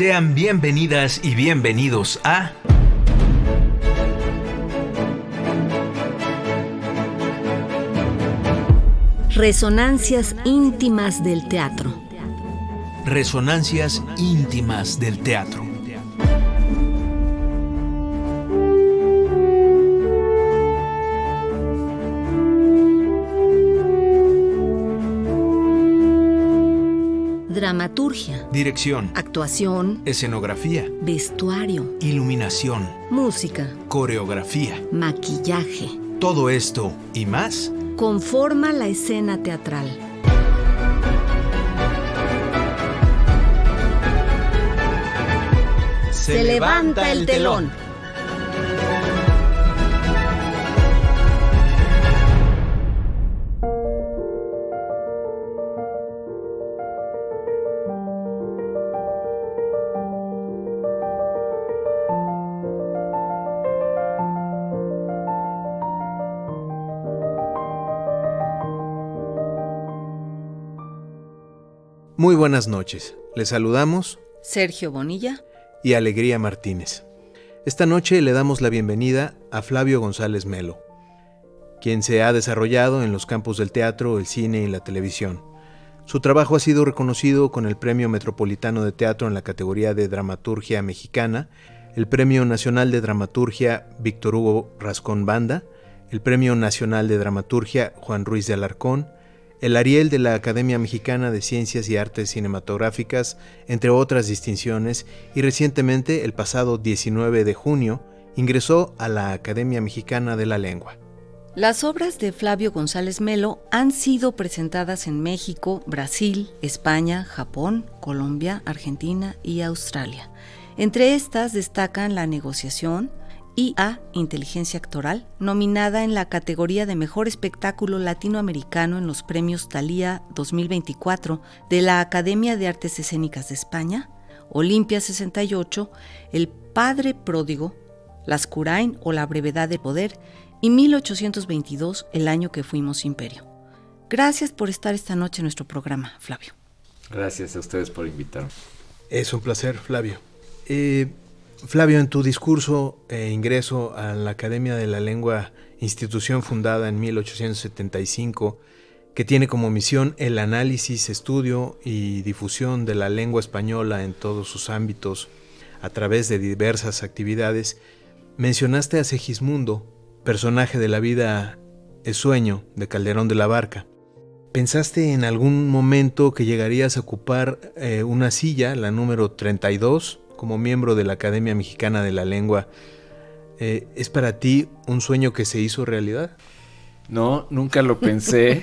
Sean bienvenidas y bienvenidos a Resonancias íntimas del teatro. Resonancias íntimas del teatro. Dramaturgia, Dirección, actuación, escenografía, vestuario, iluminación, música, coreografía. maquillaje. Todo esto y más Conforma la escena teatral. Se levanta el telón. Muy buenas noches. Les saludamos Sergio Bonilla y Alegría Martínez. Esta noche le damos la bienvenida a Flavio González Melo, quien se ha desarrollado en los campos del teatro, el cine y la televisión. Su trabajo ha sido reconocido con el Premio Metropolitano de Teatro en la categoría de Dramaturgia Mexicana, el Premio Nacional de Dramaturgia Víctor Hugo Rascón Banda, el Premio Nacional de Dramaturgia Juan Ruiz de Alarcón, el Ariel de la Academia Mexicana de Ciencias y Artes Cinematográficas, entre otras distinciones, y recientemente, el pasado 19 de junio, ingresó a la Academia Mexicana de la Lengua. Las obras de Flavio González Melo han sido presentadas en México, Brasil, España, Japón, Colombia, Argentina y Australia. Entre estas destacan La Negociación y A Inteligencia Actoral, nominada en la categoría de Mejor Espectáculo Latinoamericano en los Premios Thalía 2024 de la Academia de Artes Escénicas de España, Olimpia 68, El Padre Pródigo, Lascurain o La Brevedad del Poder y 1822, El año que fuimos imperio. Gracias por estar esta noche en nuestro programa, Flavio. Gracias a ustedes por invitarme. Es un placer, Flavio. Flavio, en tu discurso ingreso a la Academia de la Lengua, institución fundada en 1875, que tiene como misión el análisis, estudio y difusión de la lengua española en todos sus ámbitos, a través de diversas actividades, mencionaste a Segismundo, personaje de La vida es sueño, de Calderón de la Barca. ¿Pensaste en algún momento que llegarías a ocupar una silla, la número 32, como miembro de la Academia Mexicana de la Lengua? ¿Es para ti un sueño que se hizo realidad? No, nunca lo pensé.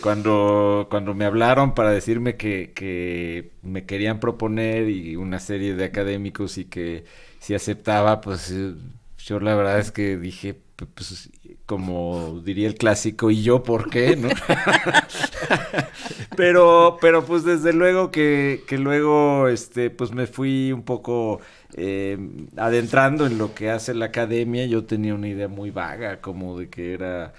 Cuando me hablaron para decirme que me querían proponer y una serie de académicos y que si aceptaba, pues yo la verdad es que dije, pues como diría el clásico, ¿y yo por qué? ¿No? pero pues desde luego que luego pues me fui un poco adentrando en lo que hace la academia. Yo tenía una idea muy vaga, como de que era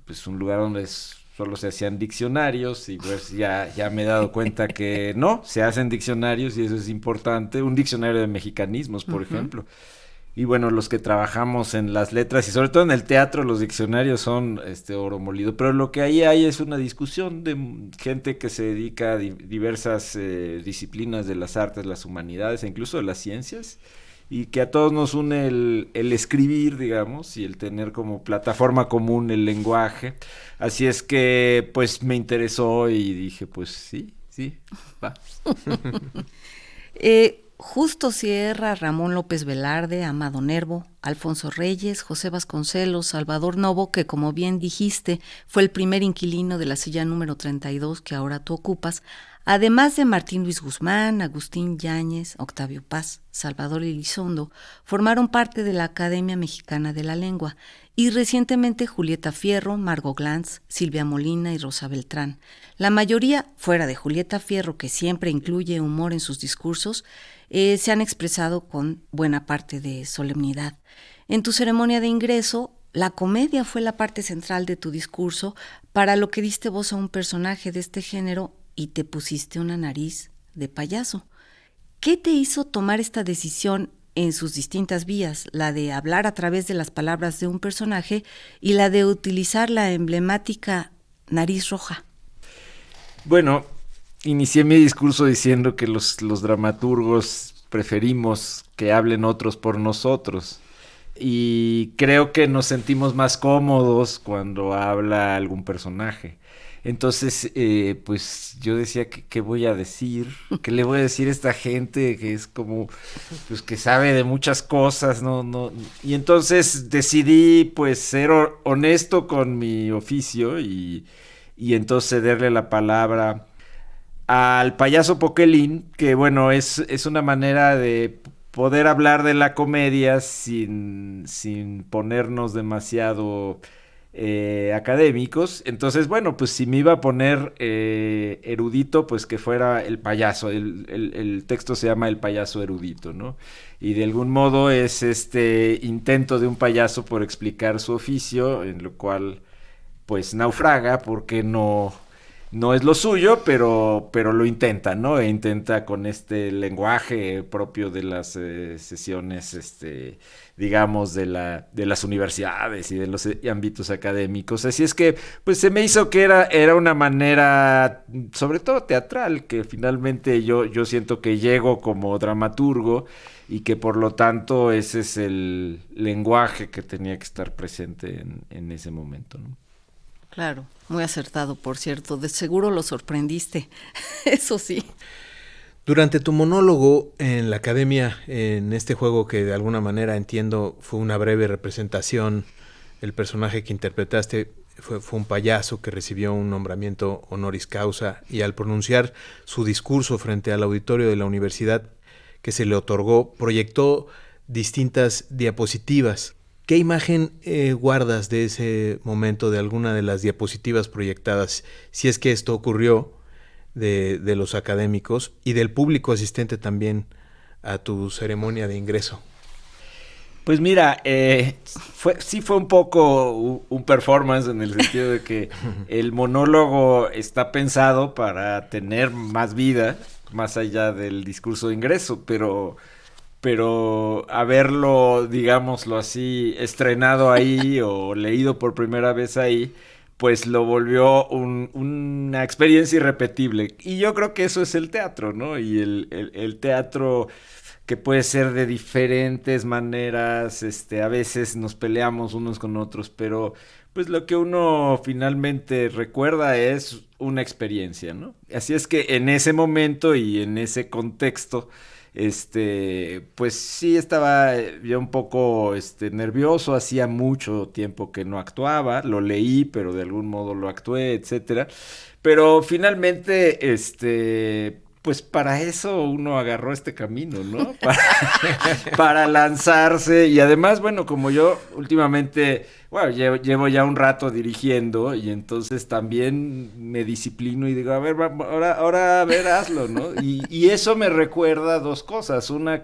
pues un lugar donde solo se hacían diccionarios, y pues ya me he dado cuenta que no, se hacen diccionarios y eso es importante, un diccionario de mexicanismos, por ejemplo. Y bueno, los que trabajamos en las letras y sobre todo en el teatro, los diccionarios son oro molido. Pero lo que ahí hay es una discusión de gente que se dedica a diversas disciplinas de las artes, las humanidades e incluso de las ciencias, y que a todos nos une el escribir, digamos, y el tener como plataforma común el lenguaje. Así es que pues me interesó y dije, pues sí, va. Justo Sierra, Ramón López Velarde, Amado Nervo, Alfonso Reyes, José Vasconcelos, Salvador Novo, que como bien dijiste, fue el primer inquilino de la silla número 32 que ahora tú ocupas, además de Martín Luis Guzmán, Agustín Yáñez, Octavio Paz, Salvador Elizondo, formaron parte de la Academia Mexicana de la Lengua, y recientemente Julieta Fierro, Margot Glantz, Silvia Molina y Rosa Beltrán. La mayoría, fuera de Julieta Fierro, que siempre incluye humor en sus discursos, se han expresado con buena parte de solemnidad. En tu ceremonia de ingreso, la comedia fue la parte central de tu discurso, para lo que diste voz a un personaje de este género y te pusiste una nariz de payaso. ¿Qué te hizo tomar esta decisión en sus distintas vías, la de hablar a través de las palabras de un personaje y la de utilizar la emblemática nariz roja? Bueno, inicié mi discurso diciendo que los dramaturgos preferimos que hablen otros por nosotros. Y creo que nos sentimos más cómodos cuando habla algún personaje. Entonces, pues yo decía, ¿qué voy a decir? ¿Qué le voy a decir a esta gente que es como, pues que sabe de muchas cosas, no? Y entonces decidí, pues, ser honesto con mi oficio y entonces cederle la palabra al payaso Poquelín, que bueno, es una manera de poder hablar de la comedia sin ponernos demasiado académicos. Entonces, bueno, pues si me iba a poner erudito, pues que fuera el payaso. El texto se llama El payaso erudito, ¿no? Y de algún modo es este intento de un payaso por explicar su oficio, en lo cual pues naufraga porque no es lo suyo, pero lo intenta, ¿no? E intenta con este lenguaje propio de las sesiones, digamos, de las universidades y de los ámbitos académicos. Así es que, pues se me hizo que era una manera, sobre todo teatral, que finalmente yo siento que llego como dramaturgo y que por lo tanto ese es el lenguaje que tenía que estar presente en ese momento, ¿no? Claro, muy acertado, por cierto. De seguro lo sorprendiste, eso sí. Durante tu monólogo en la academia, en este juego que de alguna manera entiendo fue una breve representación, el personaje que interpretaste fue un payaso que recibió un nombramiento honoris causa y al pronunciar su discurso frente al auditorio de la universidad que se le otorgó, proyectó distintas diapositivas. ¿Qué imagen guardas de ese momento, de alguna de las diapositivas proyectadas, si es que esto ocurrió, de los académicos y del público asistente también a tu ceremonia de ingreso? Pues mira, fue un poco un performance en el sentido de que el monólogo está pensado para tener más vida, más allá del discurso de ingreso, pero haberlo, digámoslo así, estrenado ahí o leído por primera vez ahí, pues lo volvió una experiencia irrepetible. Y yo creo que eso es el teatro, ¿no? Y el teatro que puede ser de diferentes maneras, a veces nos peleamos unos con otros, pero pues lo que uno finalmente recuerda es una experiencia, ¿no? Así es que en ese momento y en ese contexto, pues sí estaba yo un poco nervioso, hacía mucho tiempo que no actuaba, lo leí, pero de algún modo lo actué, etcétera. Pero finalmente, pues para eso uno agarró este camino, ¿no? Para lanzarse. Y además, bueno, como yo últimamente, bueno, llevo ya un rato dirigiendo y entonces también me disciplino y digo, a ver, ahora a ver, hazlo, ¿no? Y eso me recuerda dos cosas. Una,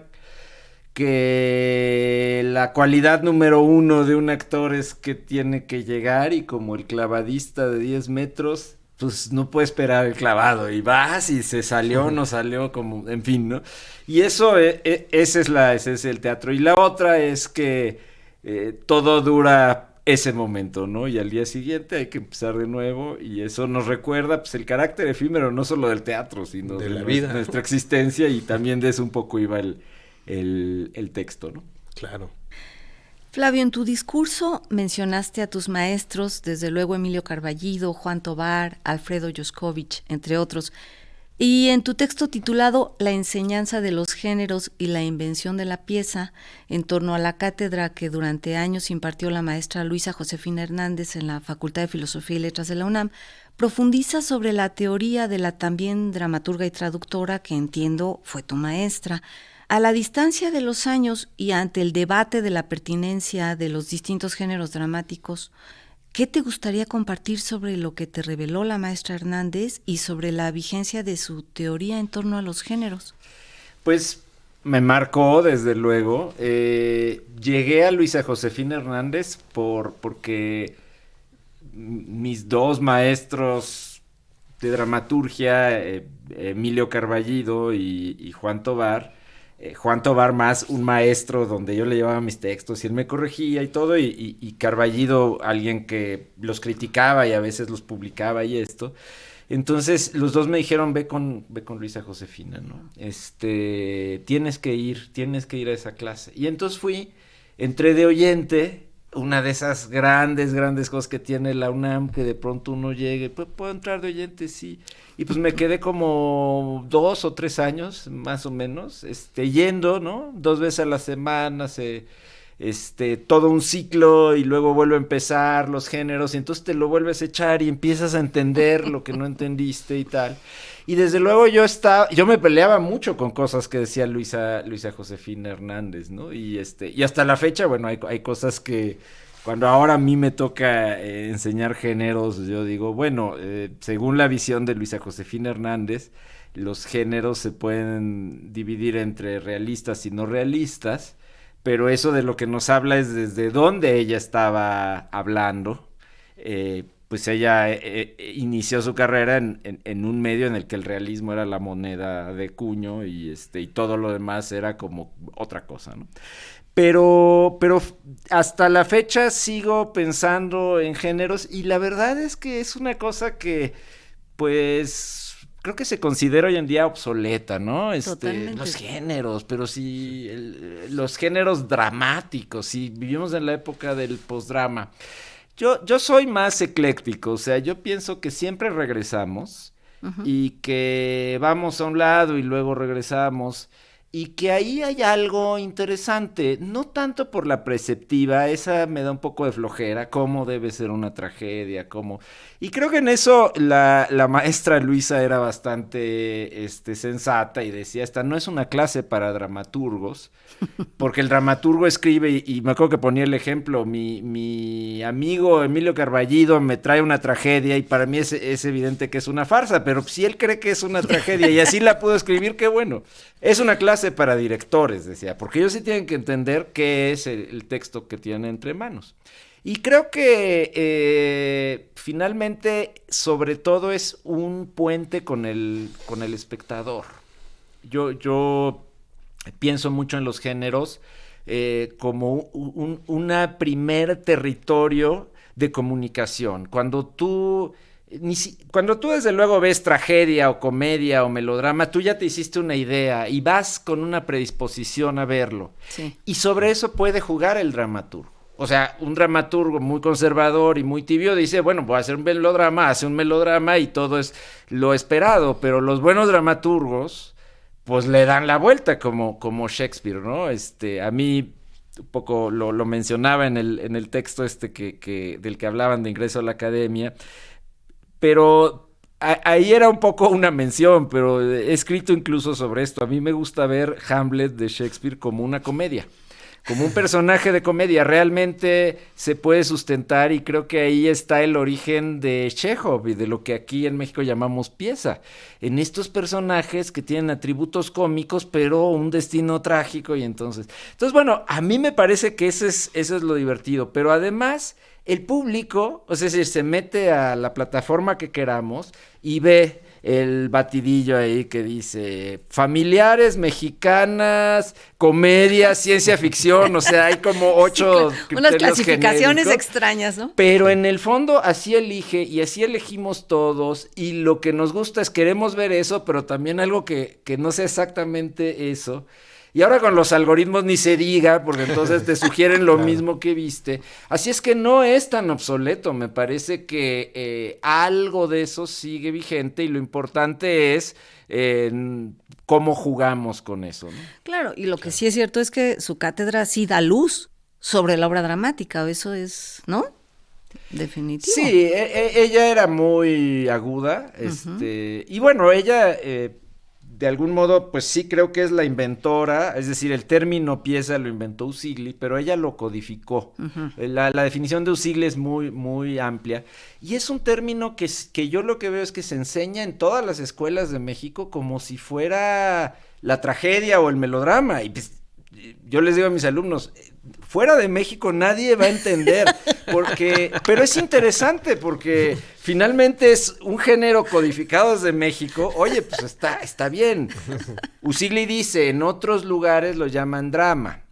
que la cualidad número uno de un actor es que tiene que llegar y como el clavadista de 10 metros... pues no puede esperar el clavado y vas y se salió, no salió, como, en fin, ¿no? Y eso, ese es el teatro. Y la otra es que todo dura ese momento, ¿no? Y al día siguiente hay que empezar de nuevo y eso nos recuerda, pues, el carácter efímero, no solo del teatro, sino de la vida, nuestra existencia, y también de eso un poco iba el texto, ¿no? Claro. Flavio, en tu discurso mencionaste a tus maestros, desde luego Emilio Carballido, Juan Tovar, Alfredo Yoscovich, entre otros, y en tu texto titulado La enseñanza de los géneros y la invención de la pieza, en torno a la cátedra que durante años impartió la maestra Luisa Josefina Hernández en la Facultad de Filosofía y Letras de la UNAM, profundiza sobre la teoría de la también dramaturga y traductora que entiendo fue tu maestra. A la distancia de los años y ante el debate de la pertinencia de los distintos géneros dramáticos, ¿qué te gustaría compartir sobre lo que te reveló la maestra Hernández y sobre la vigencia de su teoría en torno a los géneros? Pues me marcó, desde luego. Llegué a Luisa Josefina Hernández porque mis dos maestros de dramaturgia, Emilio Carballido y Juan Tovar, Juan Tobar más un maestro donde yo le llevaba mis textos y él me corregía y todo, y Carballido alguien que los criticaba y a veces los publicaba y esto. Entonces los dos me dijeron, ve con Luisa Josefina, ¿no? Tienes que ir a esa clase. Y entonces entré de oyente. Una de esas grandes cosas que tiene la UNAM, que de pronto uno llegue, pues puedo entrar de oyente, sí. Y pues me quedé como 2 o 3 años, más o menos, yendo, ¿no? 2 veces a la semana, todo un ciclo, y luego vuelve a empezar los géneros, y entonces te lo vuelves a echar y empiezas a entender lo que no entendiste y tal. Y desde luego yo me peleaba mucho con cosas que decía Luisa Josefina Hernández, ¿no? Y hasta la fecha, bueno, hay cosas que cuando ahora a mí me toca enseñar géneros, yo digo, bueno, según la visión de Luisa Josefina Hernández, los géneros se pueden dividir entre realistas y no realistas, pero eso de lo que nos habla es desde dónde ella estaba hablando. Pues ella inició su carrera en un medio en el que el realismo era la moneda de cuño y todo lo demás era como otra cosa, ¿no? Pero hasta la fecha sigo pensando en géneros, y la verdad es que es una cosa que, pues, creo que se considera hoy en día obsoleta, ¿no? Los géneros, pero sí, los géneros dramáticos, sí, vivimos en la época del postdrama. Yo soy más ecléctico, o sea, yo pienso que siempre regresamos y que vamos a un lado y luego regresamos, y que ahí hay algo interesante, no tanto por la preceptiva, esa me da un poco de flojera, cómo debe ser una tragedia, cómo... Y creo que en eso la maestra Luisa era bastante sensata y decía, esta no es una clase para dramaturgos, porque el dramaturgo escribe, y me acuerdo que ponía el ejemplo, mi amigo Emilio Carballido me trae una tragedia y para mí es evidente que es una farsa, pero si él cree que es una tragedia y así la pudo escribir, qué bueno. Es una clase para directores, decía, porque ellos sí tienen que entender qué es el texto que tienen entre manos. Y creo que finalmente, sobre todo, es un puente con el espectador. Yo pienso mucho en los géneros como una primer territorio de comunicación. Cuando tú desde luego ves tragedia o comedia o melodrama, tú ya te hiciste una idea y vas con una predisposición a verlo. Sí. Y sobre eso puede jugar el dramaturgo. O sea, un dramaturgo muy conservador y muy tibio dice, bueno, voy a hacer un melodrama, hace un melodrama y todo es lo esperado. Pero los buenos dramaturgos, pues le dan la vuelta como Shakespeare, ¿no? A mí un poco lo mencionaba en el texto del que hablaban de ingreso a la academia, pero ahí era un poco una mención, pero he escrito incluso sobre esto. A mí me gusta ver Hamlet de Shakespeare como una comedia, como un personaje de comedia. Realmente se puede sustentar, y creo que ahí está el origen de Chekhov y de lo que aquí en México llamamos pieza, en estos personajes que tienen atributos cómicos pero un destino trágico. Y entonces bueno, a mí me parece que eso es lo divertido, pero además el público, o sea, si se mete a la plataforma que queramos y ve el batidillo ahí que dice familiares, mexicanas, comedia, ciencia ficción, o sea, hay como 8 unas clasificaciones genéricos, extrañas, ¿no? pero en el fondo así elige y así elegimos todos, y lo que nos gusta es queremos ver eso, pero también algo que no sea exactamente eso. Y ahora con los algoritmos ni se diga, porque entonces te sugieren lo Claro. mismo que viste. Así es que no es tan obsoleto. Me parece que algo de eso sigue vigente, y lo importante es cómo jugamos con eso, ¿no? Claro, y lo que sí es cierto es que su cátedra sí da luz sobre la obra dramática, eso es, ¿no? Definitivo. Sí, ella era muy aguda, y bueno, ella... de algún modo, pues sí creo que es la inventora, es decir, el término pieza lo inventó Usigli, pero ella lo codificó. La definición de Usigli es muy, muy amplia, y es un término que yo lo que veo es que se enseña en todas las escuelas de México como si fuera la tragedia o el melodrama. Y pues, yo les digo a mis alumnos, fuera de México nadie va a entender, pero es interesante porque finalmente es un género codificado desde México. Oye, pues está bien. Usigli dice, en otros lugares lo llaman drama,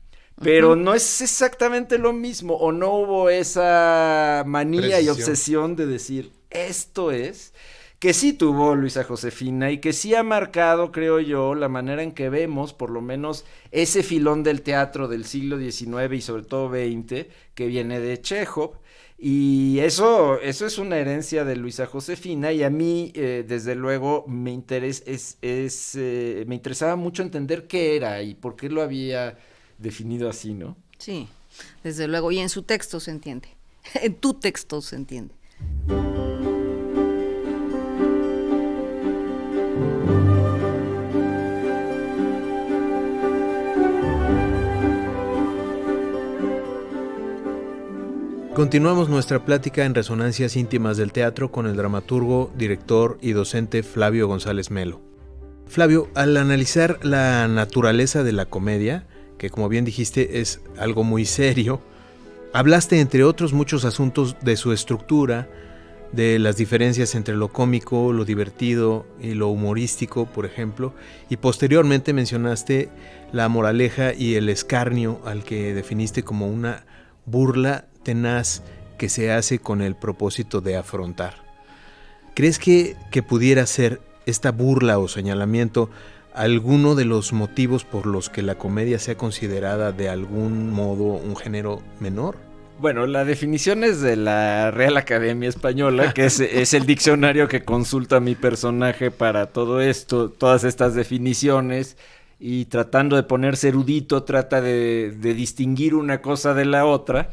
pero no es exactamente lo mismo, o no hubo esa manía y obsesión de decir, esto es... que sí tuvo Luisa Josefina y que sí ha marcado, creo yo, la manera en que vemos, por lo menos, ese filón del teatro del siglo XIX y sobre todo XX, que viene de Chekhov. Y eso es una herencia de Luisa Josefina, y a mí, desde luego, me interesaba mucho entender qué era y por qué lo había definido así, ¿no? Sí, desde luego, y en su texto se entiende, en tu texto se entiende. Continuamos nuestra plática en Resonancias Íntimas del Teatro con el dramaturgo, director y docente Flavio González Melo. Flavio, al analizar la naturaleza de la comedia, que como bien dijiste es algo muy serio, hablaste entre otros muchos asuntos de su estructura, de las diferencias entre lo cómico, lo divertido y lo humorístico, por ejemplo, y posteriormente mencionaste la moraleja y el escarnio al que definiste como una burla tenaz que se hace con el propósito de afrontar. ¿Crees que pudiera ser esta burla o señalamiento alguno de los motivos por los que la comedia sea considerada de algún modo un género menor? Bueno, la definición es de la Real Academia Española, que es el diccionario que consulta mi personaje para todo esto, todas estas definiciones, y tratando de ponerse erudito, trata de distinguir una cosa de la otra,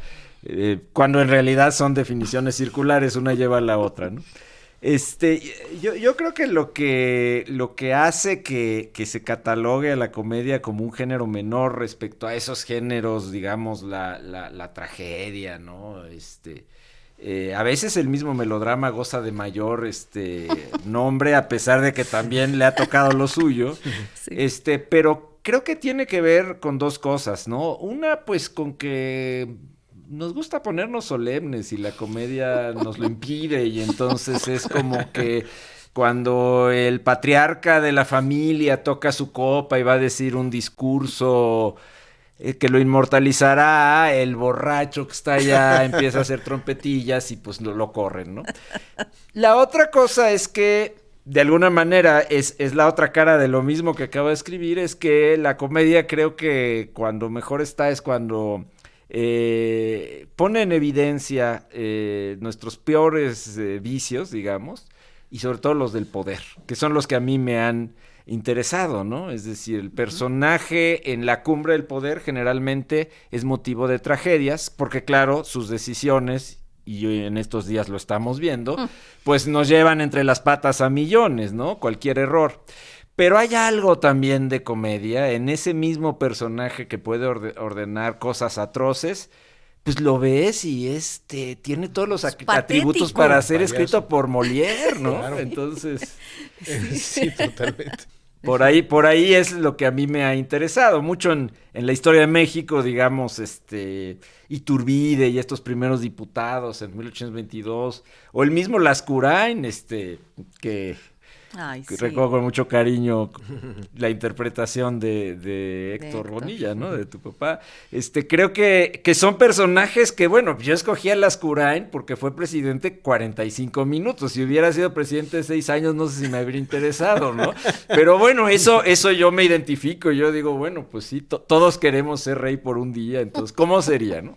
cuando en realidad son definiciones circulares, una lleva a la otra, ¿no? Yo creo que lo que hace que se catalogue a la comedia como un género menor respecto a esos géneros, digamos, la tragedia, ¿no? A veces el mismo melodrama goza de mayor nombre, a pesar de que también le ha tocado lo suyo. Sí. Pero creo que tiene que ver con dos cosas, ¿no? Una, pues, con que nos gusta ponernos solemnes y la comedia nos lo impide, y entonces es como que cuando el patriarca de la familia toca su copa y va a decir un discurso que lo inmortalizará, el borracho que está allá empieza a hacer trompetillas y pues lo corren, ¿no? La otra cosa es que, de alguna manera, es la otra cara de lo mismo que acabo de escribir, es que la comedia creo que cuando mejor está es cuando pone en evidencia nuestros peores vicios, digamos, y sobre todo los del poder, que son los que a mí me han interesado, ¿no? Es decir, el personaje en la cumbre del poder generalmente es motivo de tragedias, porque claro, sus decisiones, y hoy en estos días lo estamos viendo, pues nos llevan entre las patas a millones, ¿no? Cualquier error. Pero hay algo también de comedia en ese mismo personaje que puede ordenar cosas atroces, pues lo ves y tiene todos los atributos para ser escrito por Molière, ¿no? Claro. Entonces, sí, totalmente. Por ahí es lo que a mí me ha interesado mucho en la historia de México, digamos, Iturbide y estos primeros diputados en 1822, o el mismo Lascurain, que Ay, sí. Recuerdo con mucho cariño la interpretación de Héctor Bonilla, ¿no? De tu papá. Creo que son personajes que, bueno, yo escogí a Lascurain porque fue presidente 45 minutos. Si hubiera sido presidente 6 años, no sé si me habría interesado, ¿no? Pero bueno, eso yo me identifico. Yo digo, bueno, pues sí, todos queremos ser rey por un día. Entonces, ¿cómo sería, no?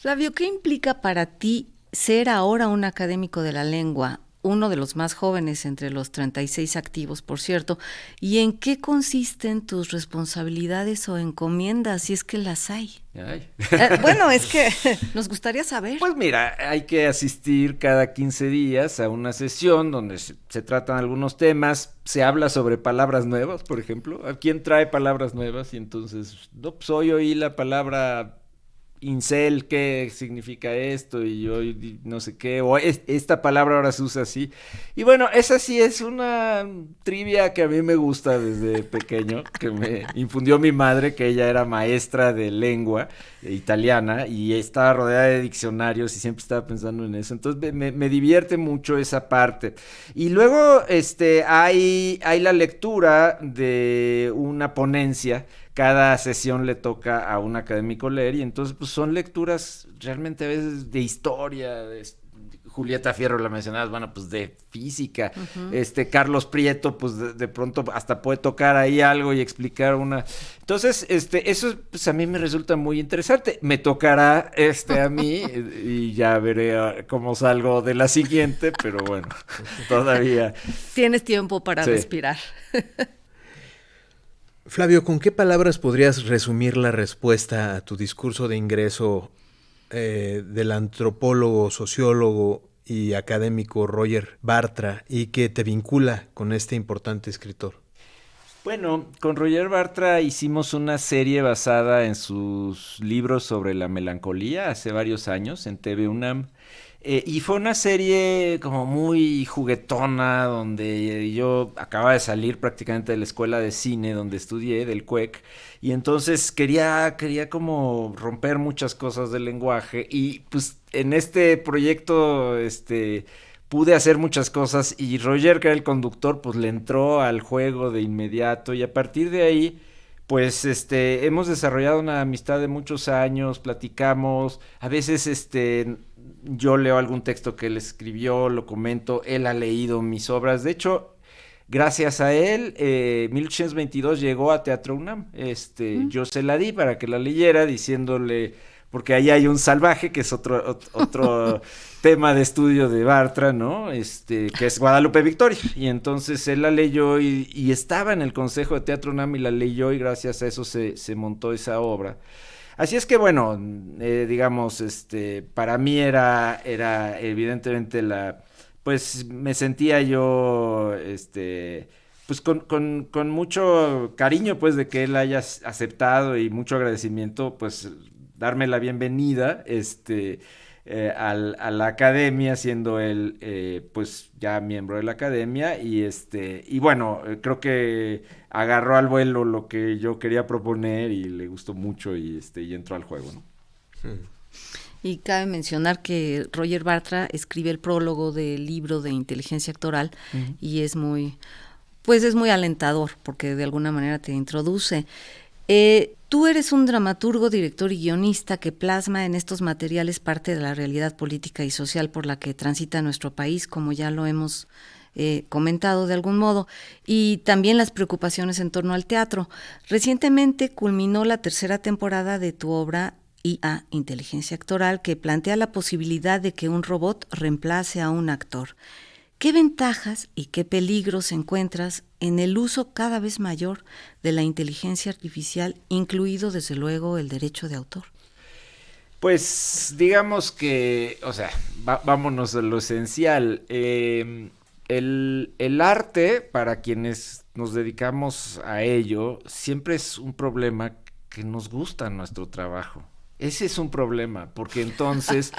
Flavio, ¿qué implica para ti ser ahora un académico de la lengua? Uno de los más jóvenes entre los 36 activos, por cierto. ¿Y en qué consisten tus responsabilidades o encomiendas, si es que las hay? Bueno, es que nos gustaría saber. Pues mira, hay que asistir cada 15 días a una sesión donde se tratan algunos temas, se habla sobre palabras nuevas, por ejemplo. ¿A quién trae palabras nuevas? Y entonces, no, pues hoy oí la palabra incel, ¿qué significa esto? Y yo no sé qué, o esta palabra ahora se usa así. Y bueno, esa sí es una trivia que a mí me gusta desde pequeño, que me infundió mi madre, que ella era maestra de lengua italiana y estaba rodeada de diccionarios y siempre estaba pensando en eso. Entonces me divierte mucho esa parte. Y luego hay la lectura de una ponencia. Cada sesión le toca a un académico leer y entonces pues son lecturas realmente a veces de historia, Julieta Fierro la mencionabas, bueno, pues de física, Carlos Prieto, pues de pronto hasta puede tocar ahí algo y explicar una. Entonces, eso pues a mí me resulta muy interesante. Me tocará a mí y ya veré cómo salgo de la siguiente, pero bueno, todavía. Tienes tiempo para respirar. Flavio, ¿con qué palabras podrías resumir la respuesta a tu discurso de ingreso del antropólogo, sociólogo y académico Roger Bartra y que te vincula con este importante escritor? Bueno, con Roger Bartra hicimos una serie basada en sus libros sobre la melancolía hace varios años en TV UNAM. Y fue una serie como muy juguetona, donde yo acababa de salir prácticamente de la escuela de cine donde estudié, del CUEC, y entonces quería como romper muchas cosas del lenguaje, y pues en este proyecto pude hacer muchas cosas, y Roger, que era el conductor, pues le entró al juego de inmediato, y a partir de ahí pues hemos desarrollado una amistad de muchos años, platicamos, a veces yo leo algún texto que él escribió, lo comento, él ha leído mis obras, de hecho, gracias a él, 1822 llegó a Teatro UNAM, yo se la di para que la leyera diciéndole, porque ahí hay un salvaje, que es otro tema de estudio de Bartra, ¿no? Que es Guadalupe Victoria. Y entonces él la leyó y estaba en el Consejo de Teatro UNAM y la leyó y gracias a eso se montó esa obra. Así es que bueno, digamos, para mí era evidentemente pues me sentía yo, pues con mucho cariño, pues, de que él haya aceptado y mucho agradecimiento, pues, darme la bienvenida, a la academia, siendo él, pues, ya miembro de la academia, y bueno, creo que agarró al vuelo lo que yo quería proponer y le gustó mucho y entró al juego, ¿no? Y cabe mencionar que Roger Bartra escribe el prólogo del libro de Inteligencia Actoral y es muy alentador porque de alguna manera te introduce. Tú eres un dramaturgo, director y guionista que plasma en estos materiales parte de la realidad política y social por la que transita nuestro país, como ya lo hemos comentado de algún modo, y también las preocupaciones en torno al teatro. Recientemente culminó la tercera temporada de tu obra IA, Inteligencia Actoral, que plantea la posibilidad de que un robot reemplace a un actor. ¿Qué ventajas y qué peligros encuentras en el uso cada vez mayor de la inteligencia artificial, incluido desde luego el derecho de autor? Pues digamos que, o sea, vámonos a lo esencial. El arte, para quienes nos dedicamos a ello, siempre es un problema que nos gusta nuestro trabajo. Ese es un problema, porque entonces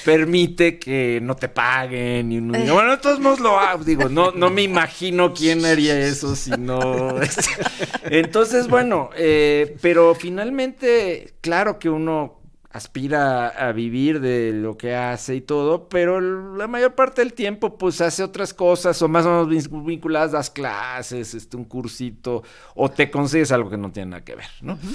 permite que no te paguen y uno diga, bueno, de todos modos lo hago. Digo, no me imagino quién haría eso si no. Entonces, bueno, pero finalmente, claro que uno aspira a vivir de lo que hace y todo, pero la mayor parte del tiempo pues hace otras cosas o más o menos vinculadas, das clases, un cursito, o te consigues algo que no tiene nada que ver, ¿no? Uh-huh.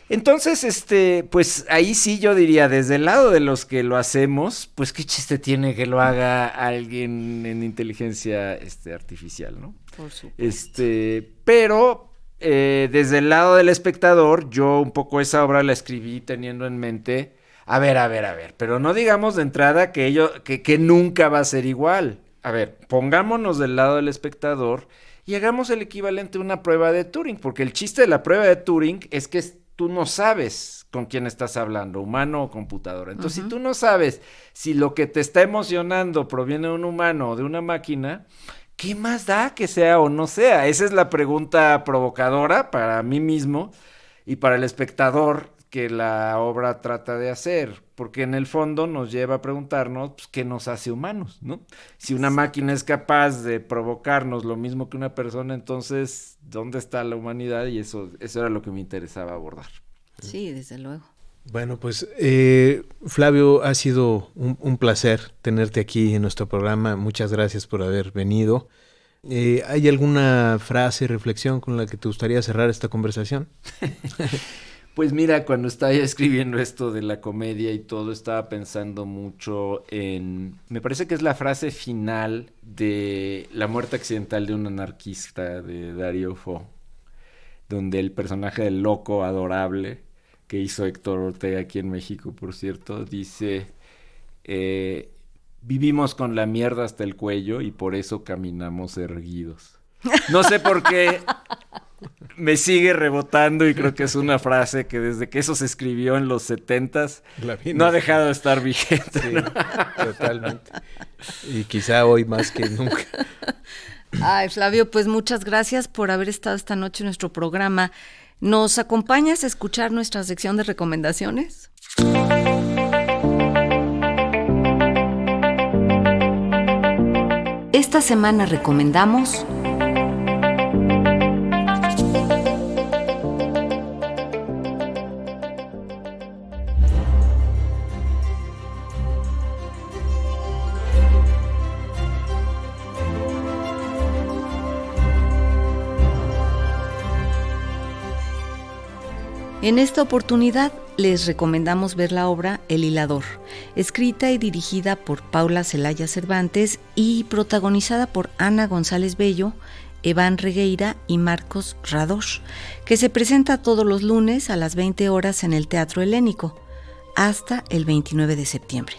Entonces, pues ahí sí yo diría, desde el lado de los que lo hacemos, pues qué chiste tiene que lo haga alguien en inteligencia artificial, ¿no? Por supuesto. Pero desde el lado del espectador, yo un poco esa obra la escribí teniendo en mente, a ver, pero no digamos de entrada que nunca va a ser igual. A ver, pongámonos del lado del espectador y hagamos el equivalente a una prueba de Turing, porque el chiste de la prueba de Turing es que tú no sabes con quién estás hablando, humano o computadora. Entonces, si tú no sabes si lo que te está emocionando proviene de un humano o de una máquina, ¿qué más da que sea o no sea? Esa es la pregunta provocadora para mí mismo y para el espectador que la obra trata de hacer, porque en el fondo nos lleva a preguntarnos pues, qué nos hace humanos, ¿no? Si una máquina es capaz de provocarnos lo mismo que una persona, entonces, ¿dónde está la humanidad? Y eso era lo que me interesaba abordar. Sí, desde luego. Bueno, pues Flavio, ha sido un placer tenerte aquí en nuestro programa. Muchas gracias por haber venido. ¿Hay alguna frase, reflexión con la que te gustaría cerrar esta conversación? Pues mira, cuando estaba escribiendo esto de la comedia y todo, estaba pensando mucho en... Me parece que es la frase final de La muerte accidental de un anarquista de Dario Fo, donde el personaje del loco adorable, que hizo Héctor Ortega aquí en México, por cierto, dice... vivimos con la mierda hasta el cuello y por eso caminamos erguidos. No sé por qué... Me sigue rebotando y creo que es una frase que desde que eso se escribió en los 70s no ha dejado de estar vigente. Sí, ¿no? Totalmente. Y quizá hoy más que nunca. Ay, Flavio, pues muchas gracias por haber estado esta noche en nuestro programa. ¿Nos acompañas a escuchar nuestra sección de recomendaciones? Esta semana recomendamos... En esta oportunidad les recomendamos ver la obra El hilador, escrita y dirigida por Paula Celaya Cervantes y protagonizada por Ana González Bello, Evan Regueira y Marcos Radosh, que se presenta todos los lunes a las 20 horas en el Teatro Helénico, hasta el 29 de septiembre.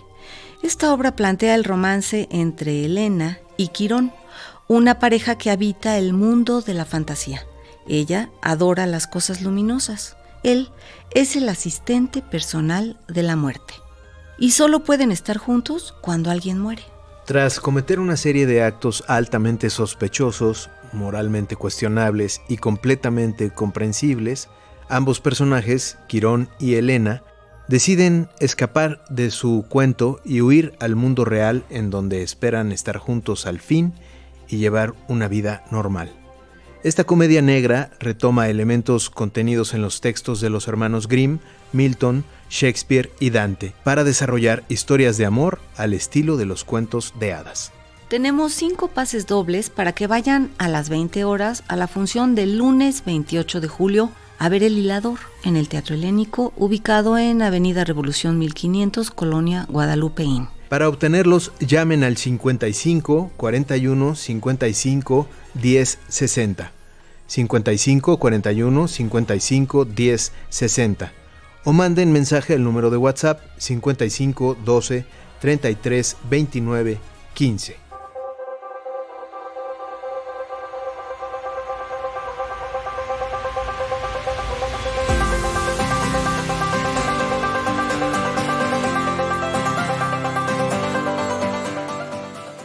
Esta obra plantea el romance entre Elena y Quirón, una pareja que habita el mundo de la fantasía. Ella adora las cosas luminosas. Él es el asistente personal de la muerte. Y solo pueden estar juntos cuando alguien muere. Tras cometer una serie de actos altamente sospechosos, moralmente cuestionables y completamente comprensibles, ambos personajes, Quirón y Elena, deciden escapar de su cuento y huir al mundo real en donde esperan estar juntos al fin y llevar una vida normal. Esta comedia negra retoma elementos contenidos en los textos de los hermanos Grimm, Milton, Shakespeare y Dante para desarrollar historias de amor al estilo de los cuentos de hadas. Tenemos 5 pases dobles para que vayan a las 20 horas a la función del lunes 28 de julio a ver El hilador en el Teatro Helénico, ubicado en Avenida Revolución 1500, Colonia Guadalupeín. Para obtenerlos, llamen al 55 41 55 10 60, 55 41 55 10 60, o manden mensaje al número de WhatsApp 55 12 33 29 15.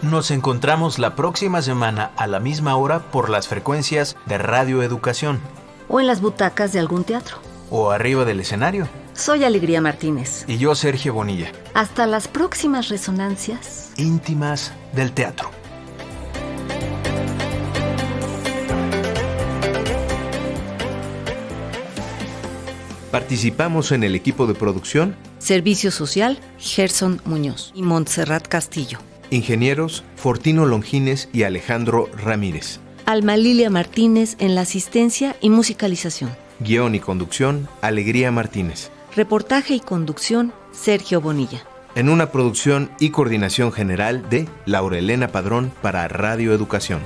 Nos encontramos la próxima semana a la misma hora por las frecuencias de Radio Educación. O en las butacas de algún teatro. O arriba del escenario. Soy Alegría Martínez. Y yo, Sergio Bonilla. Hasta las próximas resonancias íntimas del teatro. Participamos en el equipo de producción Servicio Social, Gerson Muñoz y Montserrat Castillo. Ingenieros Fortino Longines y Alejandro Ramírez. Alma Lilia Martínez en la asistencia y musicalización. Guión y conducción Alegría Martínez. Reportaje y conducción Sergio Bonilla. En una producción y coordinación general de Laura Elena Padrón para Radio Educación.